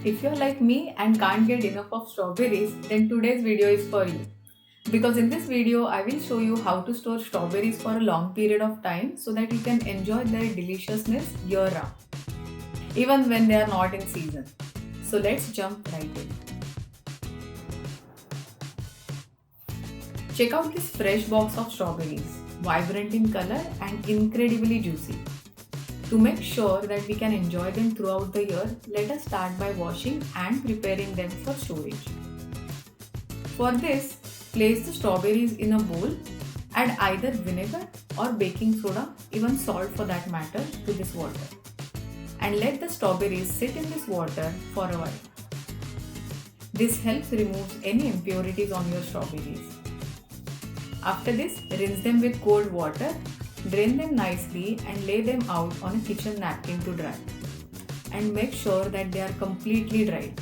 If you're like me and can't get enough of strawberries, then today's video is for you. Because in this video, I will show you how to store strawberries for a long period of time so that you can enjoy their deliciousness year round, even when they are not in season. So let's jump right in. Check out this fresh box of strawberries, vibrant in color and incredibly juicy. To make sure that we can enjoy them throughout the year, let us start by washing and preparing them for storage. For this, place the strawberries in a bowl, add either vinegar or baking soda, even salt for that matter, to this water. And let the strawberries sit in this water for a while. This helps remove any impurities on your strawberries. After this, rinse them with cold water, drain them nicely and lay them out on a kitchen napkin to dry. And make sure that they are completely dried.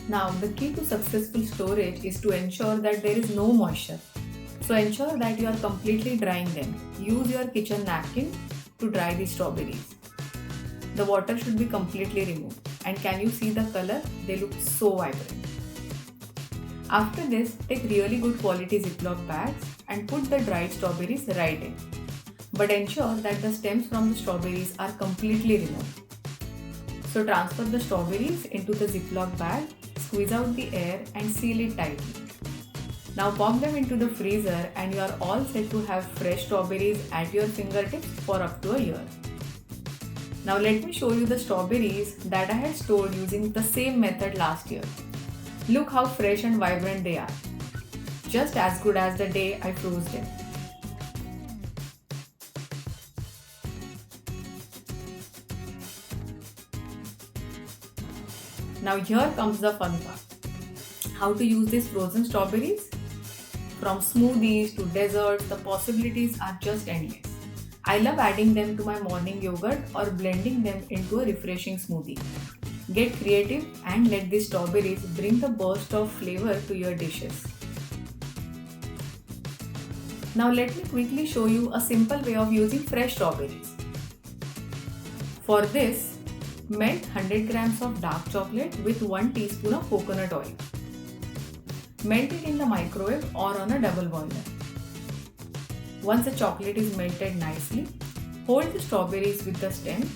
Now, the key to successful storage is to ensure that there is no moisture. So ensure that you are completely drying them. Use your kitchen napkin to dry the strawberries. The water should be completely removed. And can you see the color? They look so vibrant. After this, take really good quality Ziploc bags and put the dried strawberries right in. But ensure that the stems from the strawberries are completely removed. So transfer the strawberries into the Ziploc bag, squeeze out the air and seal it tightly. Now pop them into the freezer and you are all set to have fresh strawberries at your fingertips for up to a year. Now let me show you the strawberries that I had stored using the same method last year. Look how fresh and vibrant they are. Just as good as the day I froze them. Now here comes the fun part. How to use these frozen strawberries? From smoothies to desserts, the possibilities are just endless. I love adding them to my morning yogurt or blending them into a refreshing smoothie. Get creative and let these strawberries bring the burst of flavor to your dishes. Now let me quickly show you a simple way of using fresh strawberries. For this, melt 100 grams of dark chocolate with 1 teaspoon of coconut oil. Melt it in the microwave or on a double boiler. Once the chocolate is melted nicely, hold the strawberries with the stem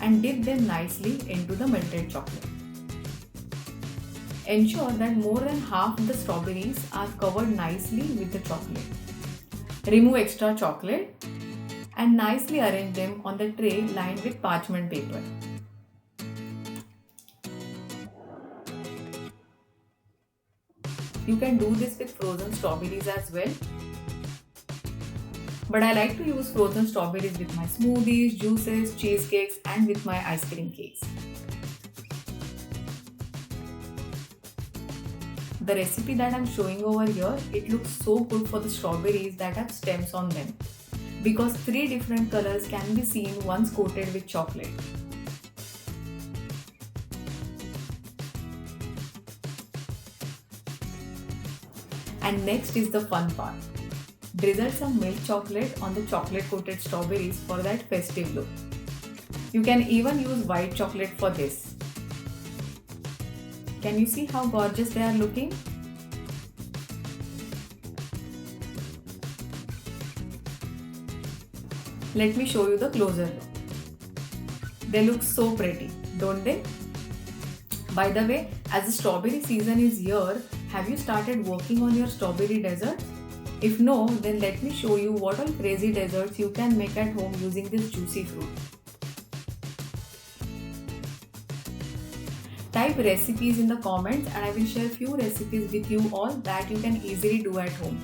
and dip them nicely into the melted chocolate. Ensure that more than half the strawberries are covered nicely with the chocolate. Remove extra chocolate and nicely arrange them on the tray lined with parchment paper. You can do this with frozen strawberries as well. But I like to use frozen strawberries with my smoothies, juices, cheesecakes and with my ice cream cakes. The recipe that I'm showing over here, it looks so good for the strawberries that have stems on them because 3 different colors can be seen once coated with chocolate. And next is the fun part. Drizzle some milk chocolate on the chocolate coated strawberries for that festive look. You can even use white chocolate for this. Can you see how gorgeous they are looking? Let me show you the closer look. They look so pretty, don't they? By the way, as the strawberry season is here, have you started working on your strawberry desserts? If no, then let me show you what all crazy desserts you can make at home using this juicy fruit. Type recipes in the comments and I will share few recipes with you all that you can easily do at home.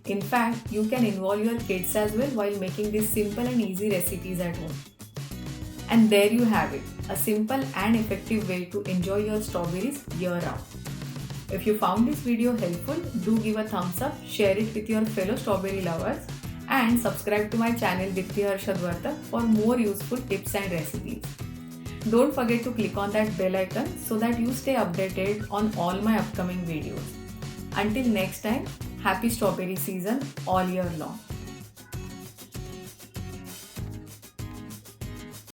In fact, you can involve your kids as well while making these simple and easy recipes at home. And there you have it, a simple and effective way to enjoy your strawberries year round. If you found this video helpful, do give a thumbs up, share it with your fellow strawberry lovers and subscribe to my channel Dipti Harshadvartak for more useful tips and recipes. Don't forget to click on that bell icon so that you stay updated on all my upcoming videos. Until next time, happy strawberry season all year long.